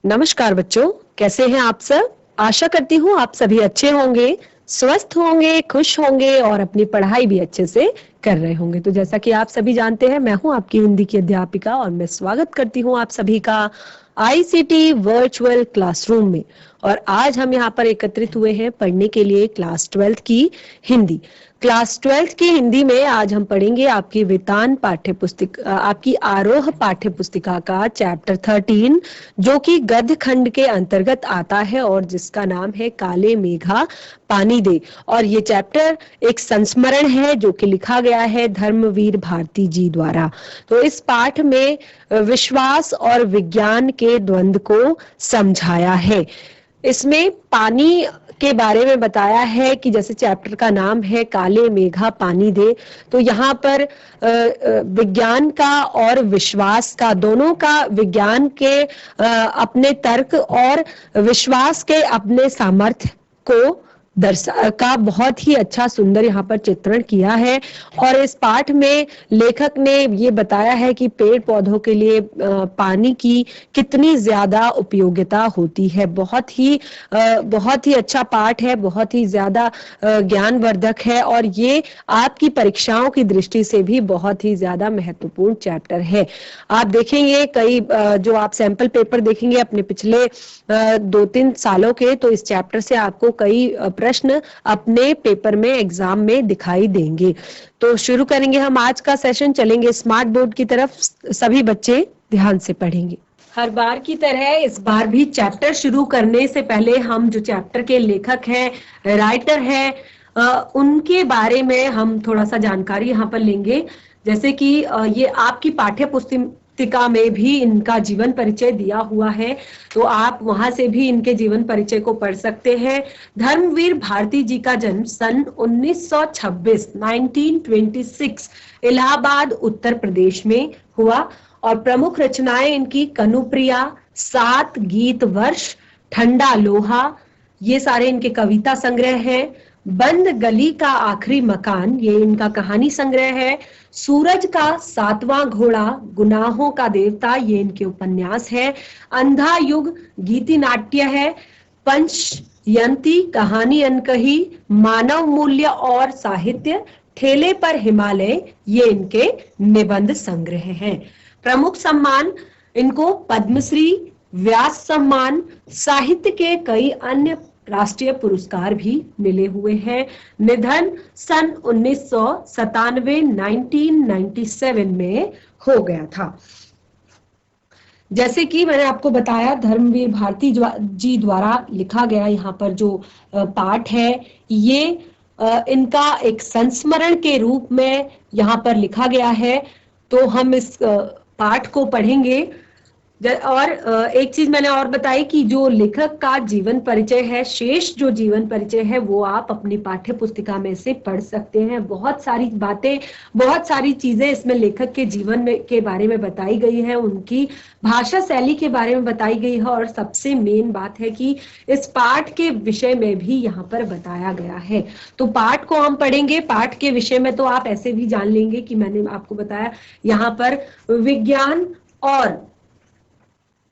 नमस्कार बच्चों, कैसे हैं आप सब। आशा करती हूँ आप सभी अच्छे होंगे, स्वस्थ होंगे, खुश होंगे और अपनी पढ़ाई भी अच्छे से कर रहे होंगे। तो जैसा कि आप सभी जानते हैं, मैं हूँ आपकी हिंदी की अध्यापिका और मैं स्वागत करती हूँ आप सभी का आईसीटी वर्चुअल क्लासरूम में। और आज हम यहाँ पर एकत्रित हुए हैं पढ़ने के लिए क्लास 12th की हिंदी। क्लास 12th की हिंदी में आज हम पढ़ेंगे आपकी वितान पाठ्य पुस्तिका, आपकी आरोह पाठ्य पुस्तिका का चैप्टर 13, जो कि गद्य खंड के अंतर्गत आता है और जिसका नाम है काले मेघा पानी दे। और ये चैप्टर एक संस्मरण है जो कि लिखा गया है धर्मवीर भारती जी द्वारा। तो इस पाठ में विश्वास और विज्ञान के द्वंद्व को समझाया है। इसमें पानी के बारे में बताया है कि जैसे चैप्टर का नाम है काले मेघा पानी दे, तो यहाँ पर विज्ञान का और विश्वास का, दोनों का, विज्ञान के अपने तर्क और विश्वास के अपने सामर्थ्य को का बहुत ही अच्छा सुंदर यहाँ पर चित्रण किया है। और इस पाठ में लेखक ने ये बताया है कि पेड़ पौधों के लिए पानी की कितनी ज्यादा उपयोगिता होती है। बहुत ही अच्छा पाठ है, बहुत ही ज्यादा ज्ञानवर्धक है और ये आपकी परीक्षाओं की दृष्टि से भी बहुत ही ज्यादा महत्वपूर्ण चैप्टर है। आप देखेंगे कई जो आप सैंपल पेपर देखेंगे अपने पिछले 2-3 सालों के, तो इस चैप्टर से आपको कई प्रश्न अपने पेपर में, एग्जाम में दिखाई देंगे। तो शुरू करेंगे हम आज का सेशन, चलेंगे स्मार्ट बोर्ड की तरफ। सभी बच्चे ध्यान से पढ़ेंगे। हर बार की तरह इस बार भी चैप्टर शुरू करने से पहले हम जो चैप्टर के लेखक हैं, राइटर हैं, उनके बारे में हम थोड़ा सा जानकारी यहाँ पर लेंगे। जैसे कि ये आपकी पाठ्य पुस्तिका में भी इनका जीवन परिचय दिया हुआ है, तो आप वहां से भी इनके जीवन परिचय को पढ़ सकते हैं। धर्मवीर भारती जी का जन्म सन 1926 इलाहाबाद उत्तर प्रदेश में हुआ और प्रमुख रचनाएं इनकी कनुप्रिया, 7 गीत वर्ष, ठंडा लोहा, ये सारे इनके कविता संग्रह हैं। बंद गली का आखिरी मकान, ये इनका कहानी संग्रह है। सूरज का 7वां घोड़ा, गुनाहों का देवता, ये इनके उपन्यास है। अंधा युग गीति नाट्य है। पंचयंती, कहानी अनकही, मानव मूल्य और साहित्य, ठेले पर हिमालय, ये इनके निबंध संग्रह हैं। प्रमुख सम्मान इनको पद्मश्री, व्यास सम्मान, साहित्य के कई अन्य राष्ट्रीय पुरस्कार भी मिले हुए हैं। निधन सन 1997 में हो गया था। जैसे कि मैंने आपको बताया, धर्मवीर भारती जी द्वारा लिखा गया यहाँ पर जो पाठ है, ये इनका एक संस्मरण के रूप में यहाँ पर लिखा गया है। तो हम इस पाठ को पढ़ेंगे। और एक चीज मैंने और बताई कि जो लेखक का जीवन परिचय है, शेष जो जीवन परिचय है, वो आप अपनी पाठ्य पुस्तिका में से पढ़ सकते हैं। बहुत सारी बातें, बहुत सारी चीजें इसमें लेखक के जीवन में के बारे में बताई गई है, उनकी भाषा शैली के बारे में बताई गई है और सबसे मेन बात है कि इस पाठ के विषय में भी यहाँ पर बताया गया है। तो पाठ को हम पढ़ेंगे। पाठ के विषय में तो आप ऐसे भी जान लेंगे कि मैंने आपको बताया यहाँ पर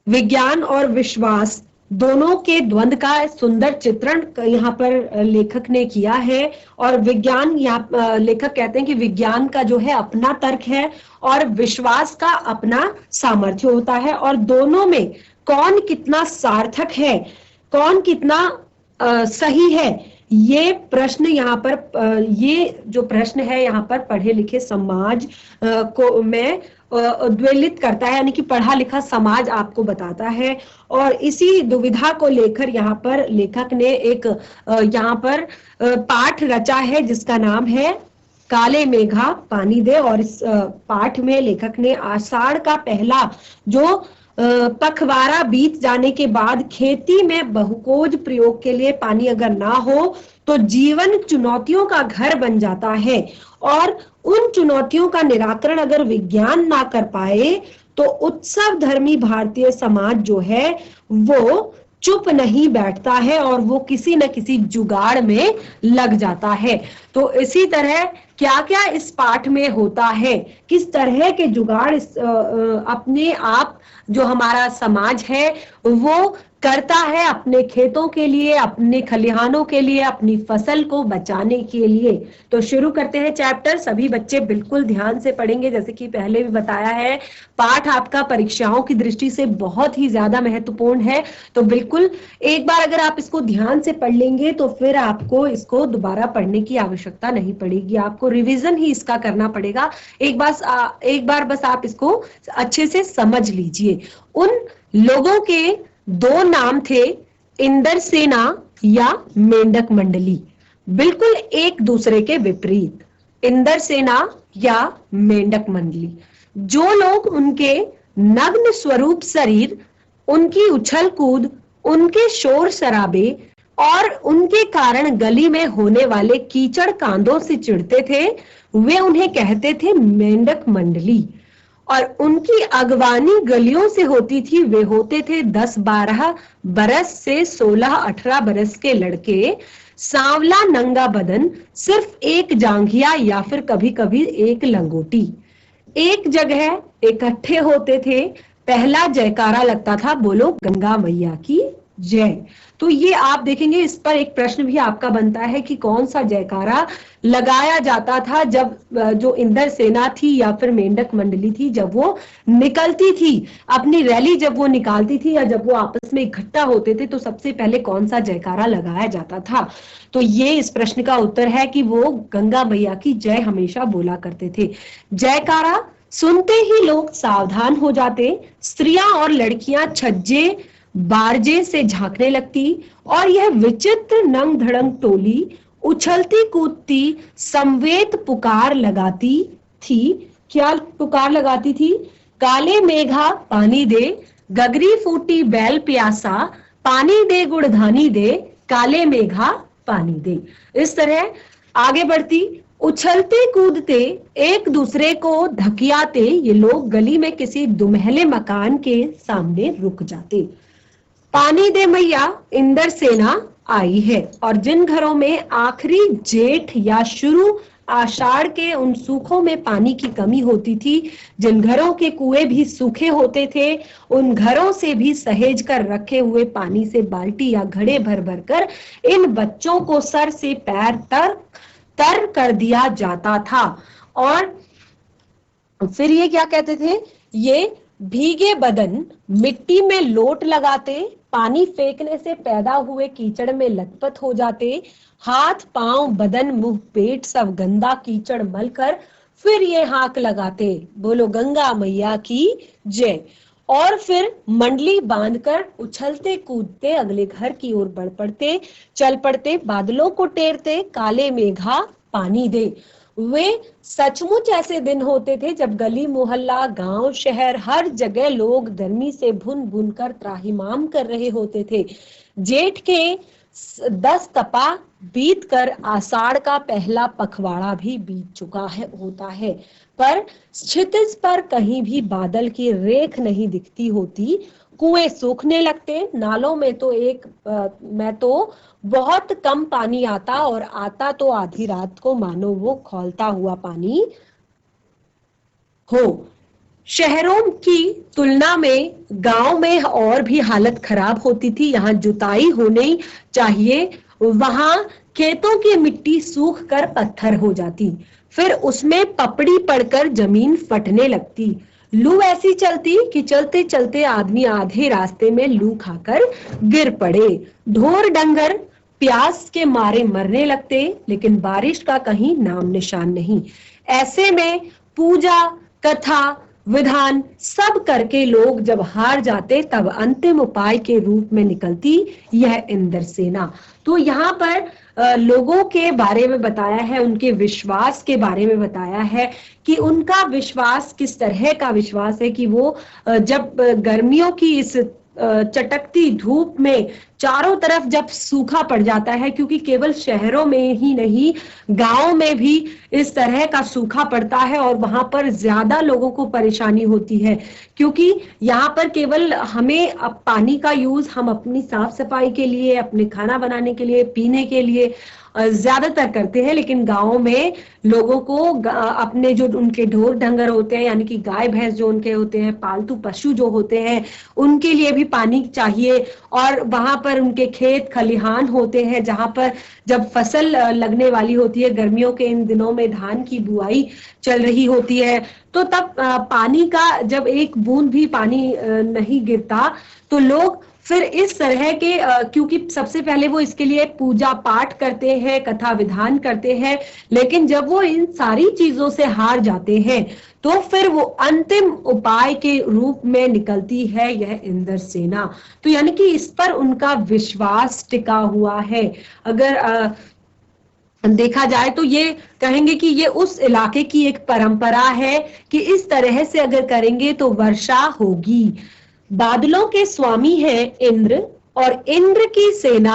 विज्ञान और विश्वास दोनों के द्वंद्व का सुंदर चित्रण यहाँ पर लेखक ने किया है। और विज्ञान, यहाँ लेखक कहते हैं कि विज्ञान का जो है अपना तर्क है और विश्वास का अपना सामर्थ्य होता है, और दोनों में कौन कितना सार्थक है, कौन कितना सही है, ये प्रश्न यहाँ पर, ये जो प्रश्न है यहाँ पर पढ़े लिखे समाज को में उद्वेलित करता है, यानी कि पढ़ा लिखा समाज आपको बताता है। और इसी दुविधा को लेकर यहाँ पर लेखक ने एक यहाँ पर पाठ रचा है जिसका नाम है काले मेघा पानी दे। और इस पाठ में लेखक ने आषाढ़ का पहला जो पखवाड़ा बीत जाने के बाद खेती में बहुकोज प्रयोग के लिए पानी अगर ना हो तो जीवन चुनौतियों का घर बन जाता है, और उन चुनौतियों का निराकरण अगर विज्ञान ना कर पाए तो उत्सव धर्मी भारतीय समाज जो है वो चुप नहीं बैठता है और वो किसी न किसी जुगाड़ में लग जाता है। तो इसी तरह क्या क्या इस पाठ में होता है, किस तरह के जुगाड़ अपने आप जो हमारा समाज है वो करता है अपने खेतों के लिए, अपने खलिहानों के लिए, अपनी फसल को बचाने के लिए। तो शुरू करते हैं चैप्टर। सभी बच्चे बिल्कुल ध्यान से पढ़ेंगे, जैसे कि पहले भी बताया है पाठ आपका परीक्षाओं की दृष्टि से बहुत ही ज्यादा महत्वपूर्ण है। तो बिल्कुल एक बार अगर आप इसको ध्यान से पढ़ लेंगे तो फिर आपको इसको दोबारा पढ़ने की आवश्यकता नहीं पड़ेगी, आपको रिवीजन ही इसका करना पड़ेगा। एक बार बस आप इसको अच्छे से समझ लीजिए। उन लोगों के दो नाम थे, इंद्रसेना या मेंढक मंडली, बिल्कुल एक दूसरे के विपरीत, इंद्रसेना या मेंढक मंडली। जो लोग उनके नग्न स्वरूप शरीर, उनकी उछल कूद, उनके शोर शराबे और उनके कारण गली में होने वाले कीचड़ कांदों से चिढ़ते थे, वे उन्हें कहते थे मेंढक मंडली। और उनकी अगवानी गलियों से होती थी। वे होते थे 10-12 बरस से 16-18 बरस के लड़के, सांवला नंगा बदन, सिर्फ एक जांघिया या फिर कभी कभी एक लंगोटी। एक जगह इकट्ठे होते थे, पहला जयकारा लगता था, बोलो गंगा मैया की जय। तो ये आप देखेंगे, इस पर एक प्रश्न भी आपका बनता है कि कौन सा जयकारा लगाया जाता था जब जो इंद्रसेना थी या फिर मेंढक मंडली थी, जब वो निकलती थी अपनी रैली, जब वो निकालती थी या जब वो आपस में इकट्ठा होते थे, तो सबसे पहले कौन सा जयकारा लगाया जाता था। तो ये इस प्रश्न का उत्तर है कि वो गंगा मैया की जय हमेशा बोला करते थे। जयकारा सुनते ही लोग सावधान हो जाते, स्त्रियां और लड़कियां छज्जे बारजे से झांकने लगती और यह विचित्र नंग धड़ंग टोली उछलती कूदती समवेत पुकार लगाती थी। क्या पुकार लगाती थी? काले मेघा पानी दे, गगरी फूटी बैल प्यासा, पानी दे गुड़धानी दे, काले मेघा पानी दे। इस तरह आगे बढ़ती, उछलते कूदते एक दूसरे को धकियाते ये लोग गली में किसी दुमहले मकान के सामने रुक जाते। पानी दे मैया इंद्रसेना आई है। और जिन घरों में आखिरी जेठ या शुरू आषाढ़ के उन सूखों में पानी की कमी होती थी, जिन घरों के कुएं भी सूखे होते थे, उन घरों से भी सहेज कर रखे हुए पानी से बाल्टी या घड़े भर भर कर इन बच्चों को सर से पैर तर कर दिया जाता था। और फिर ये क्या कहते थे, ये भीगे बदन मिट्टी में लोट लगाते, पानी फेंकने से पैदा हुए कीचड़ में लथपथ हो जाते, हाथ पांव बदन मुंह पेट सब गंदा कीचड़ मलकर फिर ये हाक लगाते, बोलो गंगा मैया की जय। और फिर मंडली बांधकर उछलते कूदते अगले घर की ओर बढ़ पड़ते, चल पड़ते, बादलों को टेरते, काले मेघा पानी दे। वे सचमुच ऐसे दिन होते थे जब गली मोहल्ला गांव शहर हर जगह लोग गर्मी से भुन भुन कर त्राहिमाम कर रहे होते थे। जेठ के 10 तपा बीत कर आषाढ़ का पहला पखवाड़ा भी बीत चुका होता है, पर क्षितिज पर कहीं भी बादल की रेख नहीं दिखती होती। कुएं सूखने लगते, नालों में तो बहुत कम पानी आता, और आता तो आधी रात को, मानो वो खौलता हुआ पानी हो। शहरों की तुलना में गांव में और भी हालत खराब होती थी। यहाँ जुताई होनी चाहिए, वहां खेतों की मिट्टी सूख कर पत्थर हो जाती, फिर उसमें पपड़ी पड़कर जमीन फटने लगती। लू ऐसी चलती कि चलते चलते आदमी आधे रास्ते में लू खाकर गिर पड़े। ढोर डंगर प्यास के मारे मरने लगते, लेकिन बारिश का कहीं नाम निशान नहीं। ऐसे में पूजा कथा विधान सब करके लोग जब हार जाते, तब अंतिम उपाय के रूप में निकलती यह इंद्रसेना। तो यहाँ पर लोगों के बारे में बताया है, उनके विश्वास के बारे में बताया है कि उनका विश्वास किस तरह का विश्वास है कि वो जब गर्मियों की इस चटकती धूप में चारों तरफ जब सूखा पड़ जाता है, क्योंकि केवल शहरों में ही नहीं, गांव में भी इस तरह का सूखा पड़ता है और वहां पर ज्यादा लोगों को परेशानी होती है, क्योंकि यहाँ पर केवल हमें अब पानी का यूज हम अपनी साफ सफाई के लिए, अपने खाना बनाने के लिए, पीने के लिए ज्यादातर करते हैं, लेकिन गाँव में लोगों को अपने जो उनके ढोर ढंगर होते हैं, यानी कि गाय भैंस जो उनके होते हैं, पालतू पशु जो होते हैं, उनके लिए भी पानी चाहिए। और वहां पर उनके खेत खलिहान होते हैं, जहां पर जब फसल लगने वाली होती है, गर्मियों के इन दिनों में धान की बुआई चल रही होती है, तो तब पानी का जब एक बूंद भी पानी नहीं गिरता, तो लोग फिर इस तरह के क्योंकि सबसे पहले वो इसके लिए पूजा पाठ करते हैं, कथा विधान करते हैं, लेकिन जब वो इन सारी चीजों से हार जाते हैं, तो फिर वो अंतिम उपाय के रूप में निकलती है यह इंद्र सेना। तो यानी कि इस पर उनका विश्वास टिका हुआ है। अगर देखा जाए तो ये कहेंगे कि ये उस इलाके की एक परंपरा है कि इस तरह से अगर करेंगे तो वर्षा होगी। बादलों के स्वामी है इंद्र, और इंद्र की सेना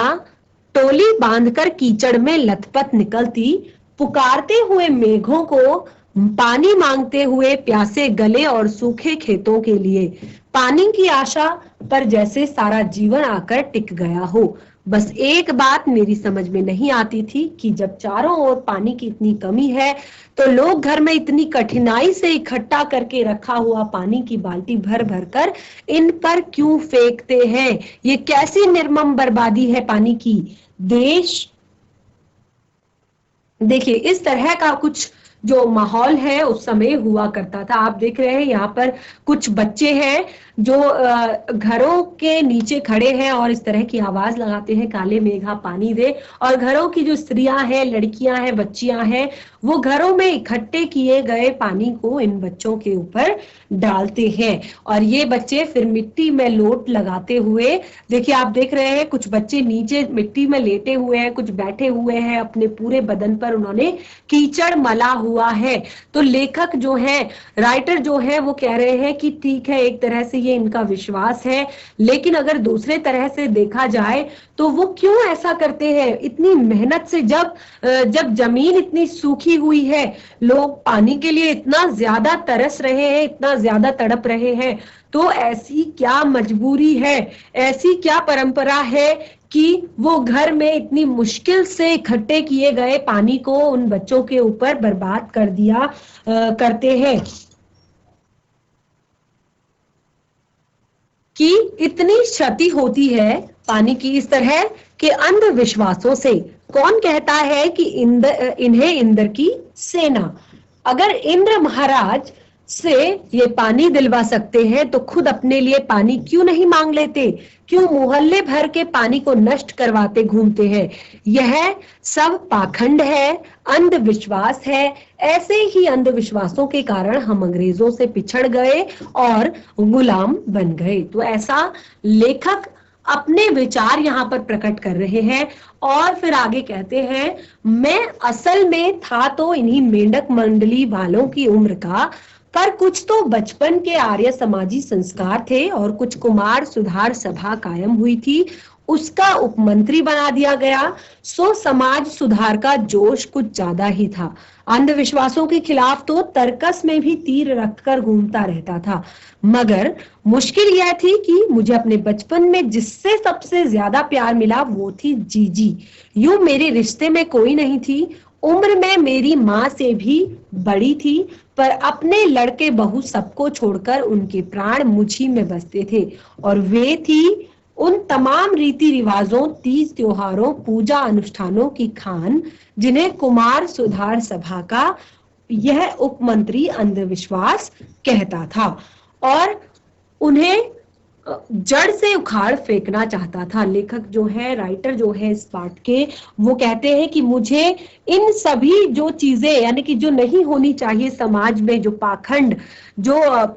टोली बांधकर कीचड़ में लथपथ निकलती, पुकारते हुए मेघों को, पानी मांगते हुए प्यासे गले और सूखे खेतों के लिए, पानी की आशा पर जैसे सारा जीवन आकर टिक गया हो। बस एक बात मेरी समझ में नहीं आती थी कि जब चारों ओर पानी की इतनी कमी है, तो लोग घर में इतनी कठिनाई से इकट्ठा करके रखा हुआ पानी की बाल्टी भर भर कर इन पर क्यों फेंकते हैं। ये कैसी निर्मम बर्बादी है पानी की। देश देखिए इस तरह का कुछ जो माहौल है उस समय हुआ करता था। आप देख रहे हैं यहाँ पर कुछ बच्चे हैं जो घरों के नीचे खड़े हैं और इस तरह की आवाज लगाते हैं, काले मेघा पानी दे। और घरों की जो स्त्रियां हैं, लड़कियां हैं, बच्चियां हैं, वो घरों में इकट्ठे किए गए पानी को इन बच्चों के ऊपर डालते हैं, और ये बच्चे फिर मिट्टी में लोट लगाते हुए, देखिए आप देख रहे हैं कुछ बच्चे नीचे मिट्टी में लेटे हुए हैं, कुछ बैठे हुए हैं, अपने पूरे बदन पर उन्होंने कीचड़ मला हुआ है। तो लेखक जो है, राइटर जो है, वो कह रहे हैं कि ठीक है, एक तरह से ये इनका विश्वास है, लेकिन अगर दूसरे तरह से देखा जाए तो वो क्यों ऐसा करते हैं। इतनी मेहनत से जब जमीन इतनी सूखी हुई है, लोग पानी के लिए इतना ज्यादा तरस रहे हैं, इतना ज्यादा तड़प रहे हैं, तो ऐसी क्या मजबूरी है, ऐसी क्या परंपरा है कि वो घर में इतनी मुश्किल से इकट्ठे किए गए पानी को उन बच्चों के ऊपर बर्बाद कर दिया करते हैं। कि इतनी क्षति होती है पानी की इस तरह के अंधविश्वासों से। कौन कहता है कि इन्हें इंद्र की सेना। अगर इंद्र महाराज से ये पानी दिलवा सकते हैं तो खुद अपने लिए पानी क्यों नहीं मांग लेते, क्यों मोहल्ले भर के पानी को नष्ट करवाते घूमते हैं। यह सब पाखंड है, अंधविश्वास है। ऐसे ही अंधविश्वासों के कारण हम अंग्रेजों से पिछड़ गए और गुलाम बन गए। तो ऐसा लेखक अपने विचार यहाँ पर प्रकट कर रहे हैं। और फिर आगे कहते हैं, मैं असल में था तो इन्हीं मेंढक मंडली वालों की उम्र का, पर कुछ तो बचपन के आर्य समाजी संस्कार थे और कुछ कुमार सुधार सभा कायम हुई थी, उसका उपमंत्री बना दिया गया। सो समाज सुधार का जोश कुछ ज्यादा ही था। अंधविश्वासों के खिलाफ तो तर्कस में भी तीर रखकर घूमता रहता था। मगर मुश्किल यह थी कि मुझे अपने बचपन में जिससे सबसे ज्यादा प्यार मिला वो थी जीजी। यूं मेरे रिश्ते में कोई नहीं थी, उम्र में मेरी माँ से भी बड़ी थी, पर अपने लड़के बहू सबको छोड़कर उनके प्राण मुझी में बसते थे। और वे थी उन तमाम रीति रिवाजों, तीज त्योहारों, पूजा अनुष्ठानों की खान जिन्हें कुमार सुधार सभा का यह उपमंत्री अंधविश्वास कहता था और उन्हें जड़ से उखाड़ फेंकना चाहता था। लेखक जो है, राइटर जो है इस पाठ के, वो कहते हैं कि मुझे इन सभी जो चीजें, यानी कि जो नहीं होनी चाहिए समाज में, जो पाखंड, जो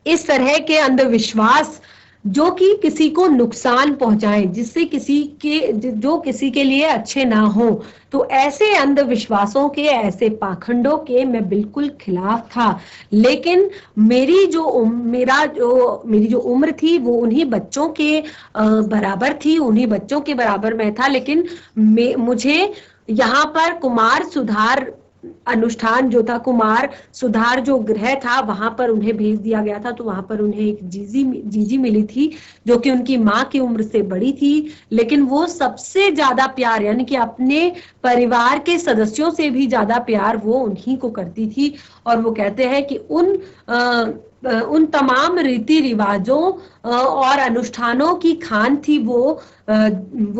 इस तरह के अंधविश्वास जो कि किसी को नुकसान पहुंचाएं, जिससे जो किसी के लिए अच्छे ना हो। तो ऐसे अंधविश्वासों के, ऐसे पाखंडों के मैं बिल्कुल खिलाफ था। लेकिन मेरी जो उम्र थी वो उन्हीं बच्चों के बराबर थी, उन्हीं बच्चों के बराबर मैं था। लेकिन मुझे यहाँ पर कुमार सुधार अनुष्ठान जो था, कुमार सुधार जो गृह था, वहां पर उन्हें भेज दिया गया था। तो वहां पर उन्हें एक जीजी मिली थी, जो कि उनकी माँ की उम्र से बड़ी थी। लेकिन वो सबसे ज्यादा प्यार, यानी कि अपने परिवार के सदस्यों से भी ज्यादा प्यार वो उन्हीं को करती थी। और वो कहते हैं कि उन तमाम रीति रिवाजों और अनुष्ठानों की खान थी वो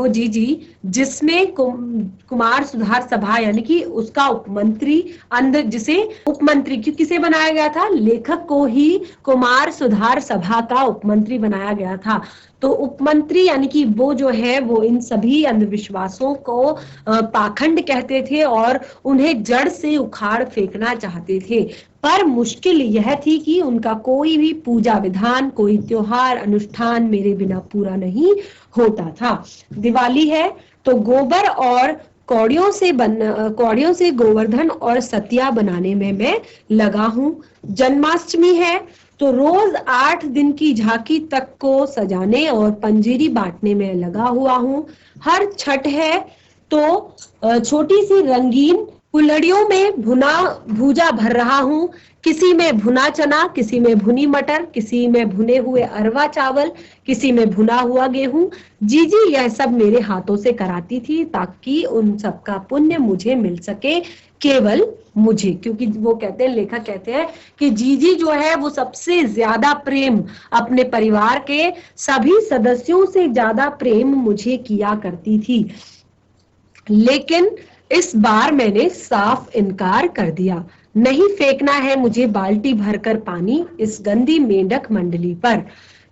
जीजी, जिसमें कुमार सुधार सभा, यानी कि उसका उपमंत्री, अंदर जिसे उपमंत्री किसे बनाया गया था, लेखक को ही कुमार सुधार सभा का उपमंत्री बनाया गया था। तो उपमंत्री यानी कि वो जो है वो इन सभी अंधविश्वासों को पाखंड कहते थे और उन्हें जड़ से उखाड़ फेंकना चाहते थे। पर मुश्किल यह थी कि उनका कोई भी पूजा विधान, कोई त्योहार अनुष्ठान मेरे बिना पूरा नहीं होता था। दिवाली है तो गोबर और कौड़ियों से गोवर्धन और सतिया बनाने में मैं लगा हूँ। जन्माष्टमी है तो रोज 8 दिन की झांकी तक को सजाने और पंजीरी बांटने में लगा हुआ हूँ। हर छठ है तो छोटी सी रंगीन कुल्हड़ियों में भूजा भर रहा हूँ। किसी में भुना चना, किसी में भुनी मटर, किसी में भुने हुए अरवा चावल, किसी में भुना हुआ गेहूं। जीजी यह सब मेरे हाथों से कराती थी ताकि उन सब का पुण्य मुझे मिल सके, केवल मुझे। क्योंकि वो कहते हैं, लेखक कहते हैं कि जीजी जो है वो सबसे ज्यादा प्रेम अपने परिवार के सभी सदस्यों से ज्यादा प्रेम मुझे किया करती थी। लेकिन इस बार मैंने साफ इनकार कर दिया। नहीं फेंकना है मुझे बाल्टी भरकर पानी इस गंदी मेंढक मंडली पर।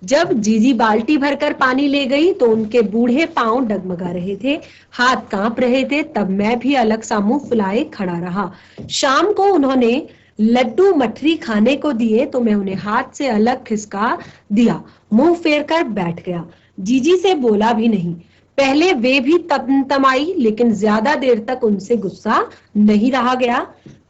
जब जीजी बाल्टी भरकर पानी ले गई तो उनके बूढ़े पांव डगमगा रहे थे, हाथ कांप रहे थे। तब मैं भी अलग सा मुंह फुलाए खड़ा रहा। शाम को उन्होंने लड्डू मठरी खाने को दिए तो मैं उन्हें हाथ से अलग खिसका दिया, मुंह फेर कर बैठ गया। जीजी से बोला भी नहीं। पहले वे भी तमतमाई, लेकिन ज्यादा देर तक उनसे गुस्सा नहीं रहा गया।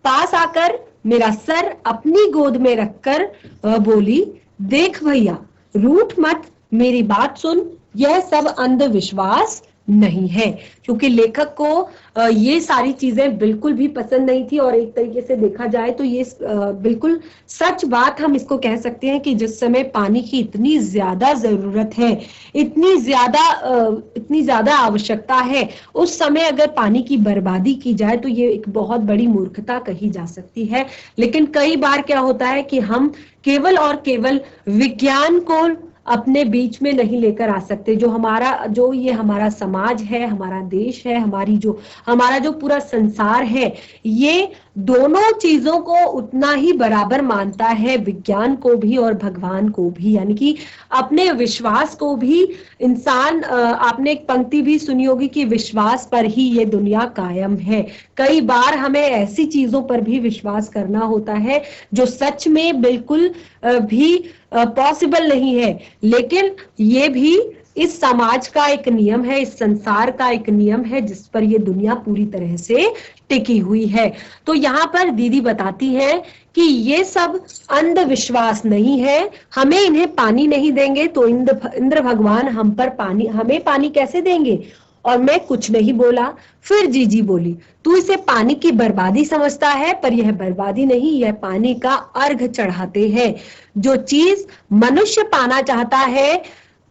पास आकर मेरा सर अपनी गोद में रखकर बोली, देख भैया, रूठ मत, मेरी बात सुन, यह सब अंधविश्वास नहीं है। क्योंकि लेखक को ये सारी चीजें बिल्कुल भी पसंद नहीं थी। और एक तरीके से देखा जाए तो ये बिल्कुल सच बात हम इसको कह सकते हैं कि जिस समय पानी की इतनी ज्यादा जरूरत है, इतनी ज्यादा आवश्यकता है, उस समय अगर पानी की बर्बादी की जाए तो ये एक बहुत बड़ी मूर्खता कही जा सकती है। लेकिन कई बार क्या होता है कि हम केवल और केवल विज्ञान को अपने बीच में नहीं लेकर आ सकते। जो ये हमारा समाज है, हमारा देश है, हमारा जो पूरा संसार है, ये दोनों चीजों को उतना ही बराबर मानता है, विज्ञान को भी और भगवान को भी। यानी कि अपने विश्वास को भी इंसान, आपने एक पंक्ति भी सुनी होगी कि विश्वास पर ही ये दुनिया कायम है। कई बार हमें ऐसी चीजों पर भी विश्वास करना होता है जो सच में बिल्कुल भी पॉसिबल नहीं है। लेकिन ये भी इस समाज का एक नियम है, इस संसार का एक नियम है जिस पर ये दुनिया पूरी तरह से टिकी हुई है। तो यहाँ पर दीदी बताती है कि ये सब अंधविश्वास नहीं है। हमें इन्हें पानी नहीं देंगे तो इंद्र भगवान हमें पानी कैसे देंगे? और मैं कुछ नहीं बोला। फिर जीजी बोली, तू इसे पानी की बर्बादी समझता है, पर यह बर्बादी नहीं, यह पानी का अर्घ चढ़ाते हैं। जो चीज मनुष्य पाना चाहता है,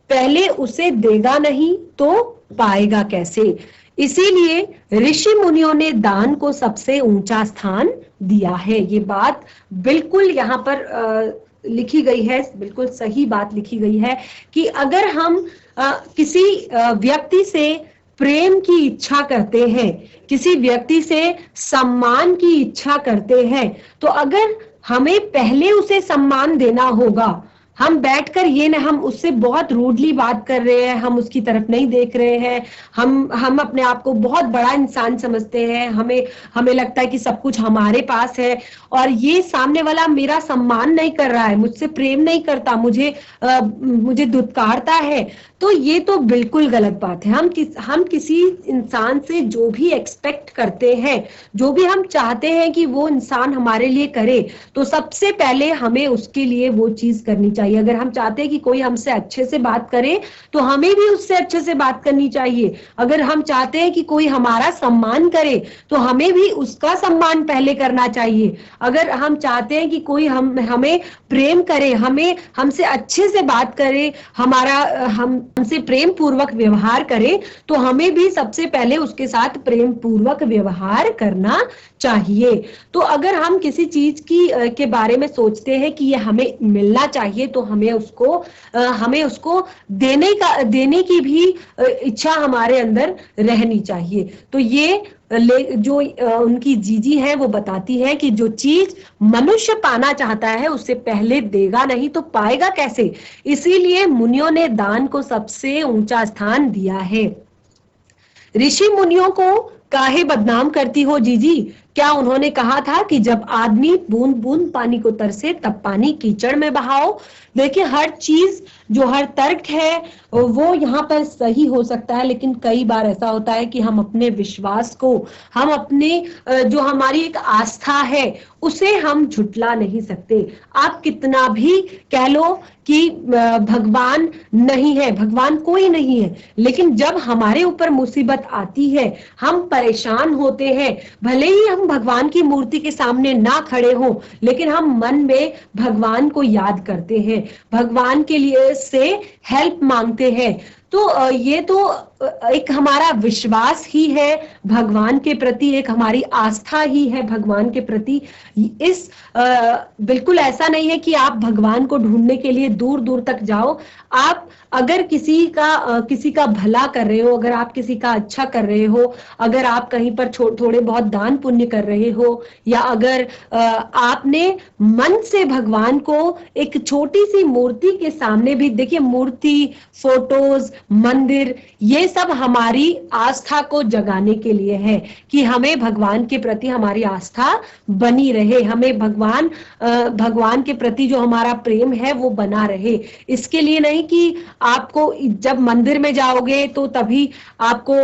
पहले उसे देगा नहीं तो पाएगा कैसे? इसीलिए ऋषि मुनियों ने दान को सबसे ऊंचा स्थान दिया है। ये बात बिल्कुल यहाँ पर लिखी गई है, बिल्कुल सही बात लिखी गई है कि अगर हम किसी व्यक्ति से प्रेम की इच्छा करते हैं, किसी व्यक्ति से सम्मान की इच्छा करते हैं, तो अगर हमें पहले उसे सम्मान देना होगा, हम बैठकर ये ना, हम उससे बहुत रूडली बात कर रहे हैं, हम उसकी तरफ नहीं देख रहे हैं, हम अपने आप को बहुत बड़ा इंसान समझते हैं, हमें हमें लगता है कि सब कुछ हमारे पास है, और ये सामने वाला मेरा सम्मान नहीं कर रहा है, मुझसे प्रेम नहीं करता, मुझे दुत्कारता है, तो ये तो बिल्कुल गलत बात है। हम किसी इंसान से जो भी एक्सपेक्ट करते हैं, जो भी हम चाहते हैं कि वो इंसान हमारे लिए करे, तो सबसे पहले हमें उसके लिए वो चीज करनी चाहिए। अगर हम चाहते हैं कि कोई हमसे अच्छे से बात करे, तो हमें भी उससे अच्छे से बात करनी चाहिए। अगर हम चाहते हैं कि कोई हमारा सम्मान करे, तो हमें भी उसका सम्मान पहले करना चाहिए। अगर हम चाहते हैं कि कोई हमें प्रेम करे, हमें हमसे अच्छे से बात करे, हमसे प्रेम पूर्वक व्यवहार करे, तो हमें भी सबसे पहले उसके साथ प्रेम पूर्वक व्यवहार करना चाहिए। तो अगर हम किसी चीज के बारे में सोचते हैं कि ये हमें मिलना चाहिए, तो हमें उसको देने की भी इच्छा हमारे अंदर रहनी चाहिए। तो ये जो उनकी जीजी है वो बताती है कि जो चीज मनुष्य पाना चाहता है, उससे पहले देगा नहीं तो पाएगा कैसे। इसीलिए मुनियों ने दान को सबसे ऊंचा स्थान दिया है। ऋषि मुनियों को काहे बदनाम करती हो जीजी? क्या उन्होंने कहा था कि जब आदमी बूंद बूंद पानी को तरसे तब पानी कीचड़ में बहाओ? देखिए, हर चीज, जो हर तर्क है वो यहाँ पर सही हो सकता है, लेकिन कई बार ऐसा होता है कि हम अपने विश्वास को, हम अपने जो हमारी एक आस्था है, उसे हम झुटला नहीं सकते। आप कितना भी कह लो कि भगवान नहीं है, भगवान कोई नहीं है, लेकिन जब हमारे ऊपर मुसीबत आती है, हम परेशान होते हैं, भले ही हम भगवान की मूर्ति के सामने ना खड़े हों, लेकिन हम मन में भगवान को याद करते हैं, भगवान के लिए से हेल्प मांगते हैं। तो ये तो एक हमारा विश्वास ही है भगवान के प्रति, एक हमारी आस्था ही है भगवान के प्रति। बिल्कुल ऐसा नहीं है कि आप भगवान को ढूंढने के लिए दूर दूर तक जाओ। आप अगर किसी का भला कर रहे हो, अगर आप किसी का अच्छा कर रहे हो, अगर आप कहीं पर थोड़े बहुत दान पुण्य कर रहे हो, या अगर आपने मन से भगवान को एक छोटी सी मूर्ति के सामने भी, देखिए मूर्ति, फोटोज, मंदिर, ये सब हमारी आस्था को जगाने के लिए है कि हमें भगवान के प्रति हमारी आस्था बनी रहे, हमें भगवान के प्रति जो हमारा प्रेम है वो बना रहे। इसके लिए नहीं कि आपको जब मंदिर में जाओगे तो तभी आपको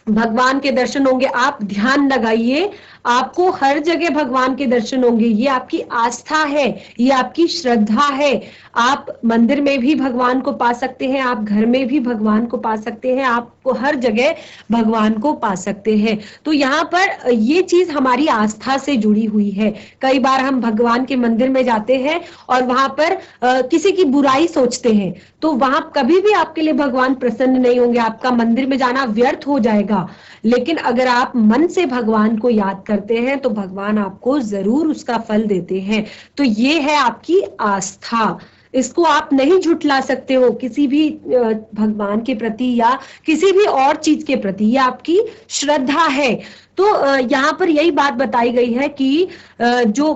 भगवान के दर्शन होंगे। आप ध्यान लगाइए, आपको हर जगह भगवान के दर्शन होंगे। ये आपकी आस्था है, ये आपकी श्रद्धा है। आप मंदिर में भी भगवान को पा सकते हैं, आप घर में भी भगवान को पा सकते हैं, आपको हर जगह भगवान को पा सकते हैं। तो यहाँ पर ये चीज हमारी आस्था से जुड़ी हुई है। कई बार हम भगवान के मंदिर में जाते हैं और वहां पर किसी की बुराई सोचते हैं, तो वहां कभी भी आपके लिए भगवान प्रसन्न नहीं होंगे, आपका मंदिर में जाना व्यर्थ हो जाएगा। लेकिन अगर आप मन से भगवान को याद करते हैं, तो भगवान आपको जरूर उसका फल देते हैं। तो ये है आपकी आस्था, इसको आप नहीं झुटला सकते हो किसी भी भगवान के प्रति या किसी भी और चीज के प्रति। ये आपकी श्रद्धा है। तो यहाँ पर यही बात बताई गई है कि जो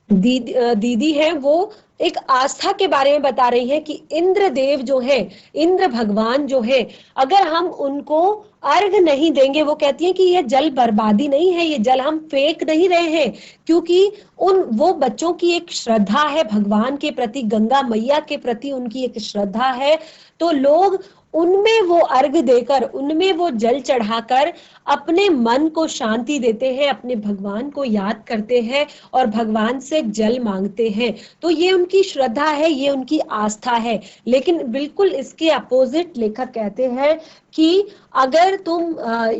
दीदी है वो एक आस्था के बारे में बता रही है कि इंद्र देव जो है, इंद्र भगवान जो है, अगर हम उनको अर्घ नहीं देंगे, वो कहती है कि ये जल बर्बादी नहीं है, ये जल हम फेंक नहीं रहे हैं, क्योंकि वो बच्चों की एक श्रद्धा है भगवान के प्रति, गंगा मैया के प्रति उनकी एक श्रद्धा है। तो लोग उनमें वो अर्घ देकर, उनमें वो जल चढ़ाकर अपने मन को शांति देते हैं, अपने भगवान को याद करते हैं और भगवान से जल मांगते हैं। तो ये उनकी श्रद्धा है, ये उनकी आस्था है। लेकिन बिल्कुल इसके अपोजिट लेखक कहते हैं कि अगर तुम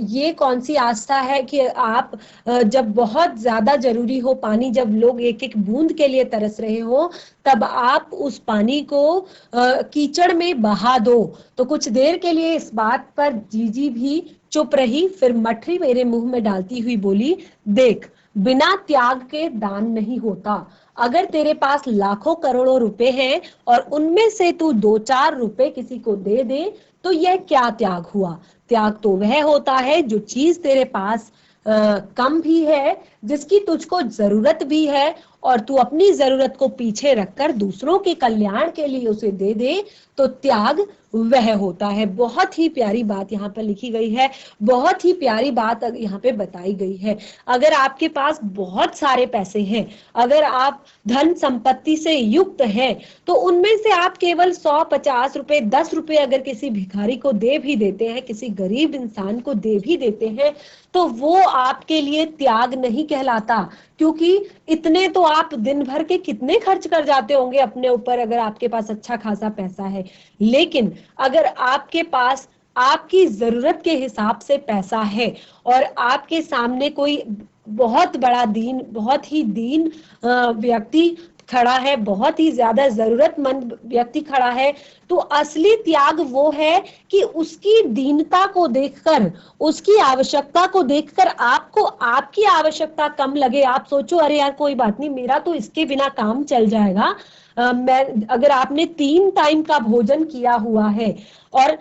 ये कौन सी आस्था है कि आप जब बहुत ज्यादा जरूरी हो पानी, जब लोग एक एक बूंद के लिए तरस रहे हो, तब आप उस पानी को कीचड़ में बहा दो। तो कुछ देर के लिए इस बात पर जीजी भी चुप रही, फिर मठरी मेरे मुंह में डालती हुई बोली, देख, बिना त्याग के दान नहीं होता। अगर तेरे पास लाखों करोड़ों रुपए हैं और उनमें से तू 2-4 रुपए किसी को दे दे, तो यह क्या त्याग हुआ? त्याग तो वह होता है जो चीज तेरे पास कम भी है, जिसकी तुझको जरूरत भी है और तू अपनी जरूरत को पीछे रखकर दूसरों के कल्याण के लिए उसे दे दे, तो त्याग वह होता है। बहुत ही प्यारी बात यहाँ पर लिखी गई है, बहुत ही प्यारी बात यहाँ पे बताई गई है। अगर आपके पास बहुत सारे पैसे हैं, अगर आप धन संपत्ति से युक्त हैं, तो उनमें से आप केवल 100, 50 रुपए, 10 रुपए अगर किसी भिखारी को दे भी देते हैं, किसी गरीब इंसान को दे भी देते हैं, तो वो आपके लिए त्याग नहीं कहलाता, क्योंकि इतने तो आप दिन भर के कितने खर्च कर जाते होंगे अपने ऊपर, अगर आपके पास अच्छा खासा पैसा है। लेकिन अगर आपके पास आपकी जरूरत के हिसाब से पैसा है और आपके सामने कोई बहुत बड़ा दीन, बहुत ही दीन व्यक्ति खड़ा है, बहुत ही ज्यादा जरूरतमंद व्यक्ति खड़ा है, तो असली त्याग वो है कि उसकी दीनता को देखकर, उसकी आवश्यकता को देखकर आपको आपकी आवश्यकता कम लगे। आप सोचो अरे यार कोई बात नहीं, मेरा तो इसके बिना काम चल जाएगा। मैं अगर आपने 3 टाइम का भोजन किया हुआ है और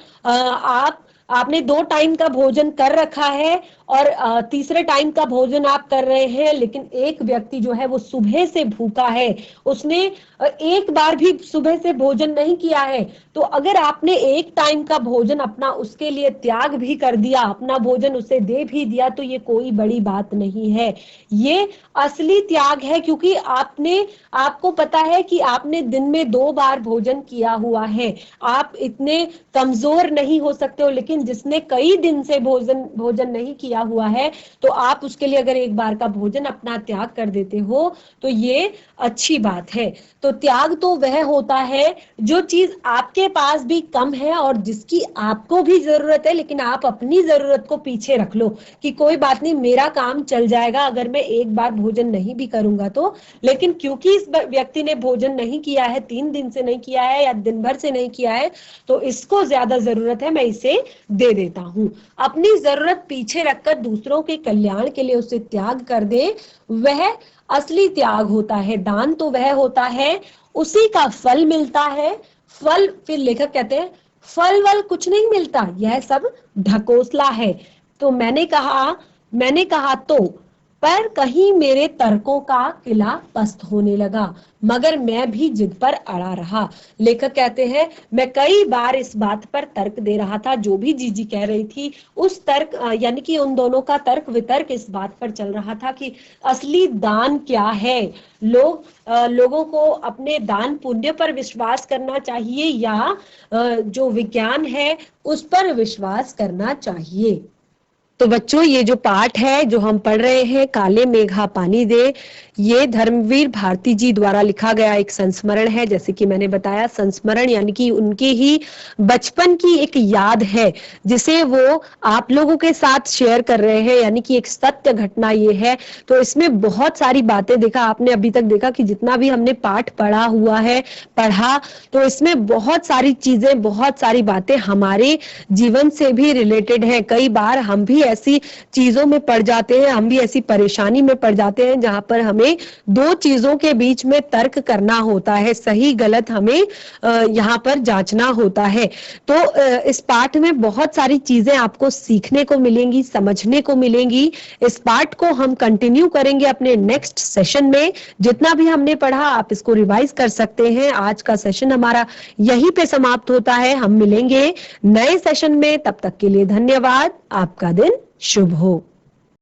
आपने 2 टाइम का भोजन कर रखा है और तीसरे टाइम का भोजन आप कर रहे हैं, लेकिन एक व्यक्ति जो है वो सुबह से भूखा है, उसने एक बार भी सुबह से भोजन नहीं किया है, तो अगर आपने 1 टाइम का भोजन अपना उसके लिए त्याग भी कर दिया, अपना भोजन उसे दे भी दिया, तो ये कोई बड़ी बात नहीं है। ये असली त्याग है, क्योंकि आपको पता है कि आपने दिन में 2 बार भोजन किया हुआ है। आप इतने कमजोर नहीं हो सकते हो, लेकिन जिसने कई दिन से भोजन नहीं किया हुआ है, तो आप उसके लिए अगर 1 बार का भोजन अपना त्याग कर देते हो, तो ये अच्छी बात है। तो त्याग तो वह होता है जो चीज आपके पास भी कम है और जिसकी आपको भी जरूरत है, लेकिन आप अपनी जरूरत को पीछे रख लो कि कोई बात नहीं, मेरा काम चल जाएगा अगर मैं 1 बार भोजन नहीं भी करूंगा तो। लेकिन क्योंकि इस व्यक्ति ने भोजन नहीं किया है, 3 दिन से नहीं किया है या दिन भर से नहीं किया है, तो इसको ज्यादा जरूरत है, मैं इसे दे देता हूं। अपनी जरूरत पीछे रखकर दूसरों के कल्याण के लिए उसे त्याग कर दे, वह असली त्याग होता है। दान तो वह होता है, उसी का फल मिलता है। फल, फिर लेखक कहते हैं फल वल कुछ नहीं मिलता, यह सब ढकोसला है। तो मैंने कहा तो पर कहीं मेरे तर्कों का किला पस्त होने लगा, मगर मैं भी जिद पर अड़ा रहा। लेखक कहते हैं मैं कई बार इस बात पर तर्क दे रहा था, जो भी जीजी कह रही थी उस तर्क यानी कि उन दोनों का तर्क वितर्क इस बात पर चल रहा था कि असली दान क्या है। लोगों को अपने दान पुण्य पर विश्वास करना चाहिए या जो विज्ञान है उस पर विश्वास करना चाहिए। तो बच्चों, ये जो पाठ है जो हम पढ़ रहे हैं, काले मेघा पानी दे, ये धर्मवीर भारती जी द्वारा लिखा गया एक संस्मरण है। जैसे कि मैंने बताया, संस्मरण यानी कि उनके ही बचपन की एक याद है जिसे वो आप लोगों के साथ शेयर कर रहे हैं, यानी कि एक सत्य घटना ये है। तो इसमें बहुत सारी बातें देखा आपने, अभी तक देखा कि जितना भी हमने पाठ पढ़ा, तो इसमें बहुत सारी चीजें, बहुत सारी बातें हमारे जीवन से भी रिलेटेड है। कई बार हम भी ऐसी चीजों में पड़ जाते हैं, हम भी ऐसी परेशानी में पड़ जाते हैं जहां पर हमें 2 चीजों के बीच में तर्क करना होता है, सही गलत हमें यहाँ पर जांचना होता है। तो इस पाठ में बहुत सारी चीजें आपको सीखने को मिलेंगी, समझने को मिलेंगी। इस पाठ को हम कंटिन्यू करेंगे अपने नेक्स्ट सेशन में। जितना भी हमने पढ़ा आप इसको रिवाइज कर सकते हैं। आज का सेशन हमारा यहीं पे समाप्त होता है। हम मिलेंगे नए सेशन में, तब तक के लिए धन्यवाद। आपका दिन शुभ हो।